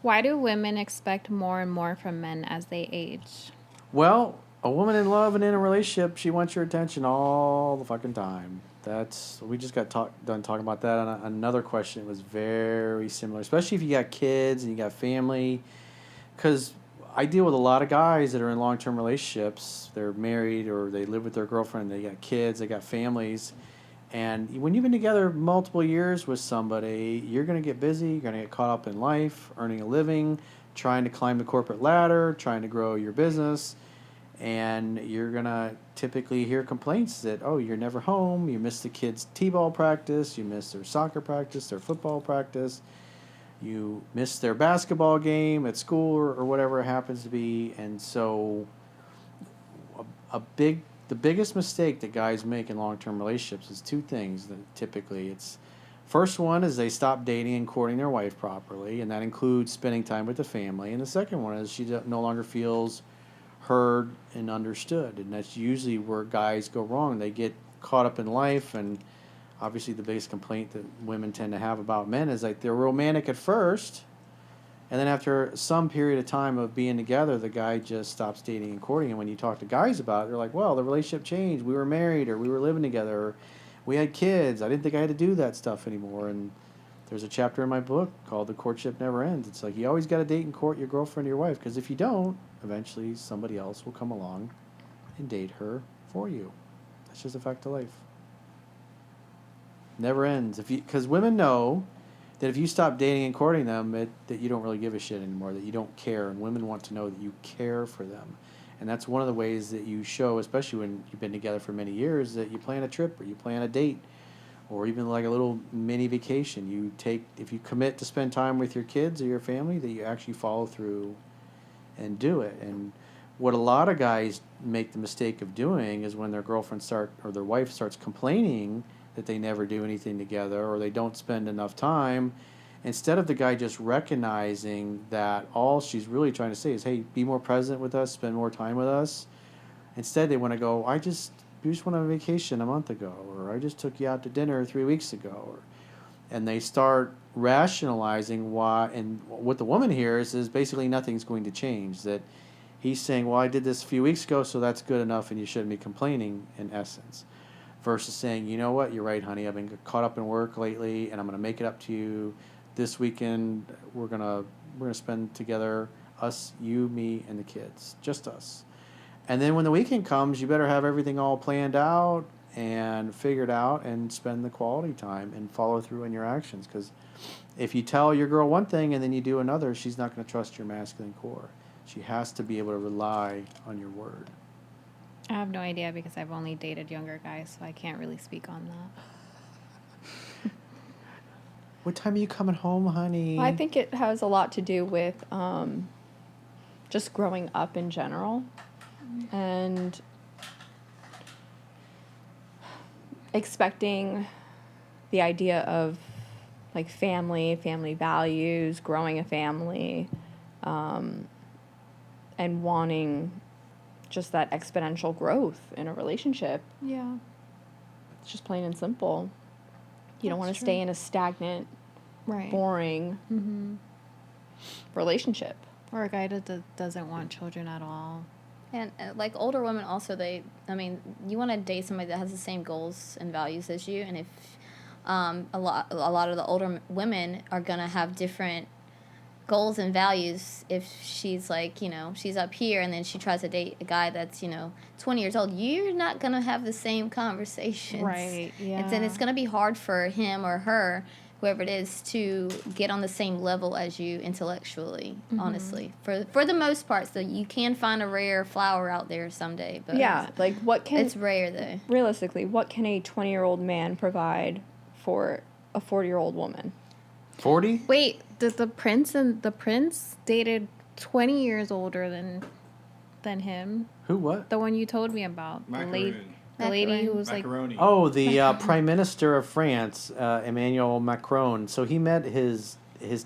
Why do women expect more and more from men as they age? Well, a woman in love and in a relationship, she wants your attention all the fucking time. We just got done talking about that on another question. It was very similar, especially if you got kids and you got family. Because I deal with a lot of guys that are in long term relationships. They're married or they live with their girlfriend. They got kids. They got families. And when you've been together multiple years with somebody, you're going to get busy. You're going to get caught up in life, earning a living, trying to climb the corporate ladder, trying to grow your business. And you're going to typically hear complaints that, oh, you're never home. You miss the kids' t-ball practice. You miss their soccer practice, their football practice. You miss their basketball game at school or whatever it happens to be. And so the biggest mistake that guys make in long-term relationships is two things that typically it's first one is they stop dating and courting their wife properly, and that includes spending time with the family. And the second one is she no longer feels heard and understood, and that's usually where guys go wrong. They get caught up in life, and obviously the biggest complaint that women tend to have about men is like they're romantic at first, and then after some period of time of being together, the guy just stops dating and courting. And when you talk to guys about it, they're like, well, the relationship changed. We were married or we were living together or we had kids. I didn't think I had to do that stuff anymore. And there's a chapter in my book called The Courtship Never Ends. It's like you always got to date and court your girlfriend or your wife, because if you don't, eventually somebody else will come along and date her for you. That's just a fact of life. Never ends. Because women know that if you stop dating and courting them, that you don't really give a shit anymore, that you don't care, and women want to know that you care for them. And that's one of the ways that you show, especially when you've been together for many years, that you plan a trip or you plan a date or even like a little mini vacation. If you commit to spend time with your kids or your family, that you actually follow through and do it. And what a lot of guys make the mistake of doing is when their their wife starts complaining that they never do anything together or they don't spend enough time, instead of the guy just recognizing that all she's really trying to say is, hey, be more present with us, spend more time with us. Instead they want to go, you just went on vacation a month ago, or I just took you out to dinner 3 weeks ago, and they start rationalizing why. And what the woman hears is basically nothing's going to change, that he's saying, well, I did this a few weeks ago, so that's good enough and you shouldn't be complaining, in essence. Versus saying, you know what, you're right, honey, I've been caught up in work lately, and I'm going to make it up to you. This weekend, we're gonna spend together, us, you, me, and the kids, just us. And then when the weekend comes, you better have everything all planned out and figured out, and spend the quality time and follow through in your actions. Because if you tell your girl one thing and then you do another, she's not going to trust your masculine core. She has to be able to rely on your word. I have no idea because I've only dated younger guys, so I can't really speak on that. What time are you coming home, honey? I think it has a lot to do with just growing up in general and expecting the idea of like family values, growing a family, and wanting just that exponential growth in a relationship. Yeah. It's just plain and simple. You don't want to stay in a stagnant, boring relationship. Or a guy that doesn't want children at all. And like older women also, you want to date somebody that has the same goals and values as you. And if a lot of the older women are going to have different goals and values, if she's like, she's up here and then she tries to date a guy that's, 20 years old, you're not going to have the same conversations. Right, yeah. And it's going to be hard for him or her, whoever it is, to get on the same level as you intellectually, honestly. For the most part, so you can find a rare flower out there someday. But yeah, like it's rare though. Realistically, what can a 20-year-old man provide for a 40-year-old woman? 40? Wait, the prince dated 20 years older than him. Who, what? The one you told me about. Macaroon. The lady who was Macaroni. Oh, the Prime Minister of France, Emmanuel Macron. So he met his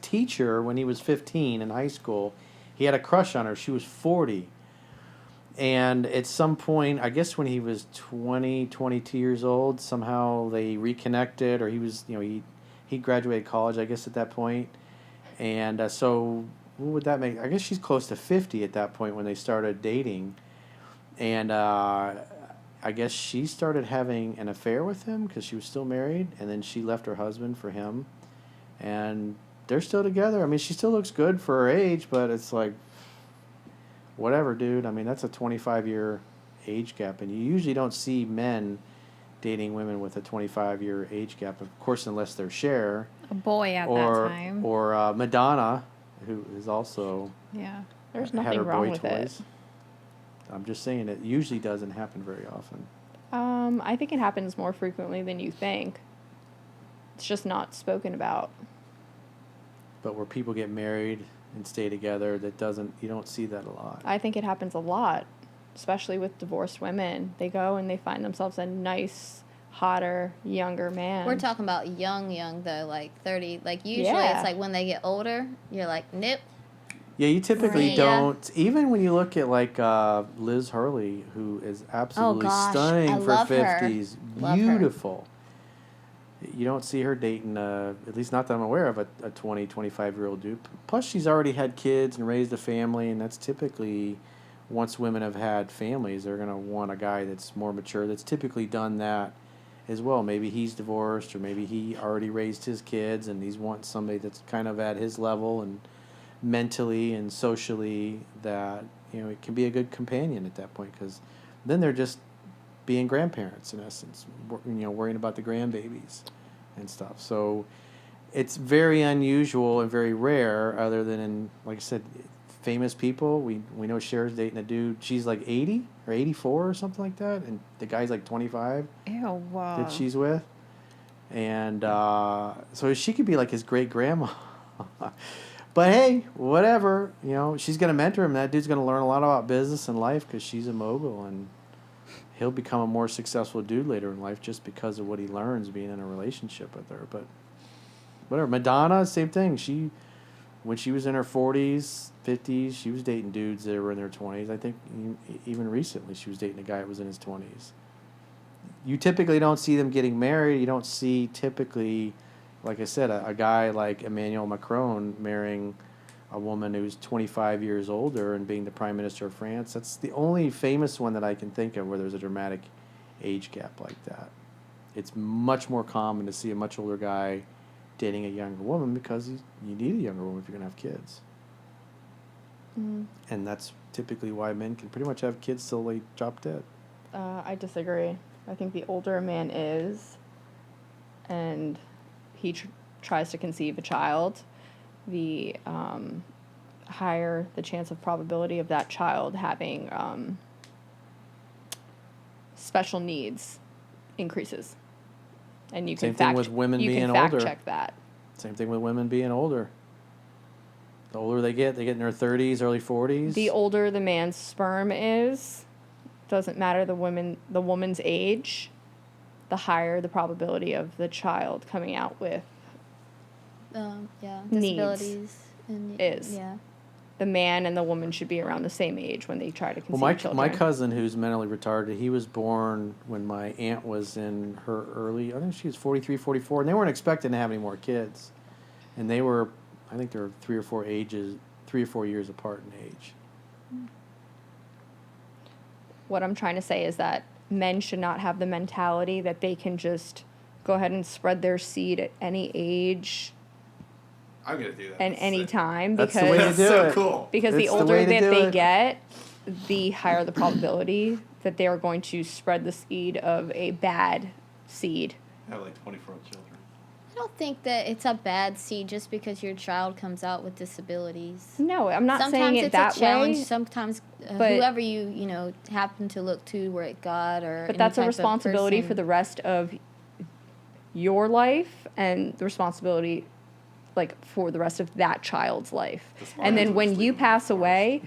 teacher when he was 15 in high school. He had a crush on her. She was 40. And at some point, I guess when he was 22 years old, somehow they reconnected, or he was, he graduated college, I guess, at that point. And so what would that make? I guess she's close to 50 at that point when they started dating. And I guess she started having an affair with him because she was still married, and then she left her husband for him. And they're still together. I mean, she still looks good for her age, but it's like, whatever, dude. I mean, that's a 25-year age gap, and you usually don't see men dating women with a 25-year age gap, of course, unless they're Cher. A boy at that time. Or Madonna, who is also Yeah. There's had nothing her wrong boy with toys. I'm just saying it usually doesn't happen very often. it. I think it happens more frequently than you think. It's just not spoken about. But where people get married and stay together, you don't see that a lot. I think it happens a lot, especially with divorced women. They go and they find themselves a nice, hotter, younger man. We're talking about young though, like 30. Like usually Yeah. it's like when they get older, you're like, nope. Yeah, you typically Maria. don't. Even when you look at like Liz Hurley, who is absolutely gosh, stunning I for love her. 50s, Love her. beautiful. You don't see her dating, at least not that I'm aware of, a 20, 25-year-old dude. Plus, she's already had kids and raised a family, and that's typically, once women have had families, they're going to want a guy that's more mature, that's typically done that as well. Maybe he's divorced, or maybe he already raised his kids, and he's wants somebody that's kind of at his level and mentally and socially, that, it can be a good companion at that point, because then they're just being grandparents in essence, worrying about the grandbabies and stuff. So it's very unusual and very rare, other than in, like I said, famous people. We know Cher's dating a dude, she's like 80 or 84 or something like that, and the guy's like 25 Ew, wow. that she's with. And so she could be like his great grandma. But hey, whatever, she's going to mentor him. That dude's going to learn a lot about business and life because she's a mogul, and he'll become a more successful dude later in life just because of what he learns being in a relationship with her. But whatever. Madonna, same thing. When she was in her 40s, 50s, she was dating dudes that were in their 20s. I think even recently she was dating a guy that was in his 20s. You typically don't see them getting married. You don't see typically, like I said, a guy like Emmanuel Macron marrying a woman who's 25 years older and being the Prime Minister of France. That's the only famous one that I can think of where there's a dramatic age gap like that. It's much more common to see a much older guy dating a younger woman because you need a younger woman if you're going to have kids. Mm. And that's typically why men can pretty much have kids till they drop dead. I disagree. I think the older a man is, and he tries to conceive a child, the higher the chance of probability of that child having special needs increases. And you can Same thing with women you being can fact older. check that. Same thing with women being older. The older they get in their 30s, early 40s. The older the man's sperm is, doesn't matter the woman's age, the higher the probability of the child coming out with needs disabilities and is. yeah. The man and the woman should be around the same age when they try to conceive children. My cousin, who's mentally retarded, he was born when my aunt was in her early, I think she was 43, 44, and they weren't expecting to have any more kids. And they were, I think they were 3 or 4 years apart in age. What I'm trying to say is that men should not have the mentality that they can just go ahead and spread their seed at any age I'm gonna do that. and any time, That's the way to because do so it. cool. the It's the older way to that do they it. get, the higher the probability that they are going to spread the seed of a bad seed. I have like 24 children. I don't think that it's a bad seed just because your child comes out with disabilities. No, I'm not Sometimes saying it it's that a challenge. way. Sometimes but- whoever you happen to look to, where it God or But any that's a type of responsibility person. for the rest of your life and the responsibility for the rest of that child's life. And then when you pass away,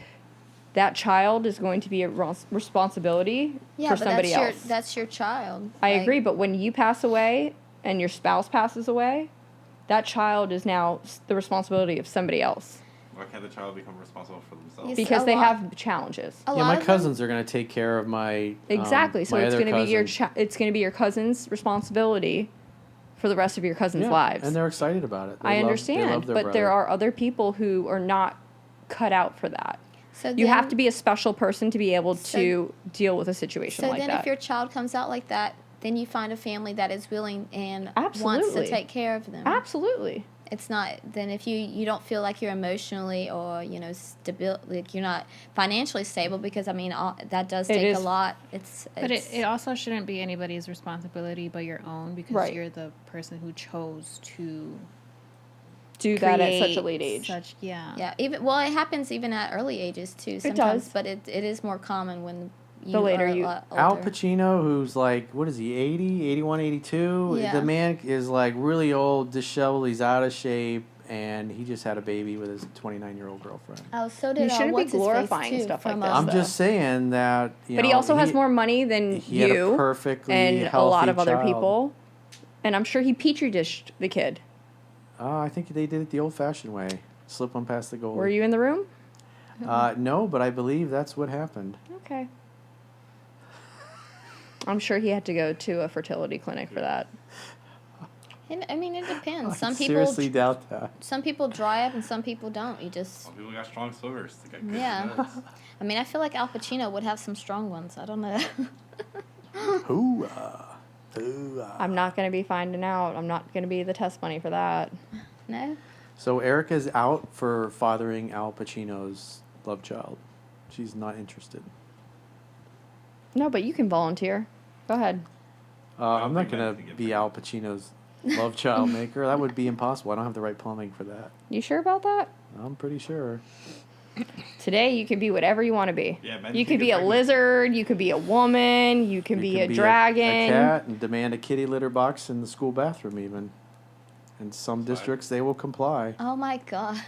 that child is going to be a responsibility for somebody else. That's your child. I Like, agree, but when you pass away and your spouse passes away, that child is now the responsibility of somebody else Why can't the child become responsible for themselves? Yes. because a they lot- have challenges. A Yeah, lot my of them- cousins are going to take care of my Exactly. So my it's other going to be cousin. it's going to be your cousin's responsibility for the rest of your cousin's Yeah, lives. and they're excited about it. I They understand, love their but there brother. are other people who are not cut out for that. So You have then- to be a special person to be able So- to deal with a situation So like then, that. if your child comes out like that, then you find a family that is willing and wants to Absolutely. take care of them. Absolutely. It's not then if you don't feel like you're emotionally or stabil, like you're not financially stable, because I mean that does It take a is. lot. But it also shouldn't be anybody's responsibility but your own, because Right. you're the person who chose to Do that at such a create late age. yeah, even it happens even at early ages too sometimes, but it is more common when you The later are you- older. Al Pacino, who's like, what is he, 80, 81, 82? Yeah. The man is like really old, disheveled, he's out of shape, and he just had a baby with his 29-year-old girlfriend. Oh, so did You shouldn't be what's his face, glorifying too, stuff like from, this, I'm though. just saying that, But he also has more money than he had a you perfectly and a healthy lot of other child. people. And I'm sure he petri dished the kid. I think they did it the old-fashioned way. Slip one past the goalie. Were you in the room? No, but I believe that's what happened. Okay. I'm sure he had to go to a fertility clinic for that. And, I mean, it depends. I Some people seriously doubt that. some people dry up and some people don't. You just Some people got strong swimmers. They got good Yeah. genetics. I mean, I feel like Al Pacino would have some strong ones. I don't know. Hoo-ah. Hoo-ah. I'm not going to be finding out. I'm not going to be the test money for that. No? So Erica's out for fathering Al Pacino's love child. She's not interested. No, but you can volunteer. Go ahead. I'm not think men going can to get be Al Pacino's love child maker. That would be impossible. I don't have the right plumbing for that. You sure about that? I'm pretty sure. Today, you can be whatever you want to be. Yeah, men You can could get be a pregnant. lizard. You could be a woman. You can be a can dragon. A cat and demand a kitty litter box in the school bathroom even. In some That's right. districts, they will comply. Oh my god.